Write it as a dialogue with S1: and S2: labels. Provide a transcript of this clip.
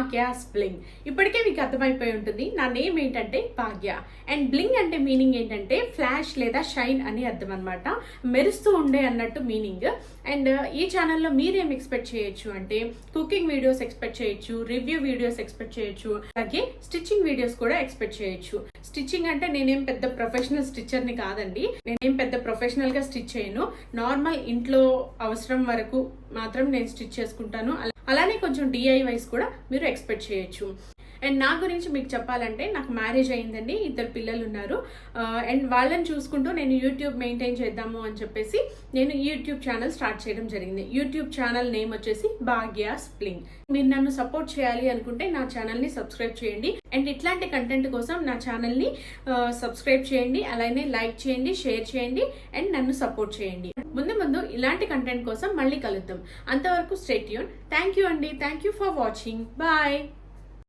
S1: భాగ్య స్ప్లింగ్. ఇప్పటికే మీకు అర్థమైపోయి ఉంటుంది నా నేమ్ ఏంటంటే భాగ్య. అండ్ బ్లింగ్ అంటే మీనింగ్ ఏంటంటే ఫ్లాష్ లేదా షైన్ అని అర్థం అనమాట. మెరుస్తూ ఉండే అన్నట్టు మీనింగ్. అండ్ ఈ ఛానల్లో మీరేం ఎక్స్పెక్ట్ చేయొచ్చు అంటే కుకింగ్ వీడియోస్ ఎక్స్పెక్ట్ చేయొచ్చు, రివ్యూ వీడియోస్ ఎక్స్పెక్ట్ చేయొచ్చు, అలాగే స్టిచ్చింగ్ వీడియోస్ కూడా ఎక్స్పెక్ట్ చేయొచ్చు. స్టిచ్చింగ్ అంటే నేనేం పెద్ద ప్రొఫెషనల్ స్టిచ్చర్ని కాదండి. నేనేం పెద్ద ప్రొఫెషనల్ గా స్టిచ్ చేయను. నార్మల్ ఇంట్లో అవసరం వరకు మాత్రం నేను స్టిచ్ చేసుకుంటాను. అలానే కొంచెం డిఐవైస్ కూడా మీరు ఎక్స్పెక్ట్ చేయొచ్చు. అండ్ నా గురించి మీకు చెప్పాలంటే నాకు మ్యారేజ్ అయిందండి, 2 పిల్లలు ఉన్నారు. అండ్ వాళ్ళని చూసుకుంటూ నేను యూట్యూబ్ మెయింటైన్ చేద్దాము అని చెప్పేసి నేను యూట్యూబ్ ఛానల్ స్టార్ట్ చేయడం జరిగింది. యూట్యూబ్ ఛానల్ నేమ్ వచ్చేసి భాగ్య స్ప్లింగ్. మీరు నన్ను సపోర్ట్ చేయాలి అనుకుంటే నా ఛానల్ని సబ్స్క్రైబ్ చేయండి. అండ్ ఇట్లాంటి కంటెంట్ కోసం నా ఛానల్ని సబ్స్క్రైబ్ చేయండి, అలానే లైక్ చేయండి, షేర్ చేయండి అండ్ నన్ను సపోర్ట్ చేయండి. ముందు ఇలాంటి కంటెంట్ కోసం మళ్ళీ కలుద్దాం. అంతవరకు స్టే ట్యూన్. థ్యాంక్ యూ అండి. Thank you for watching. Bye.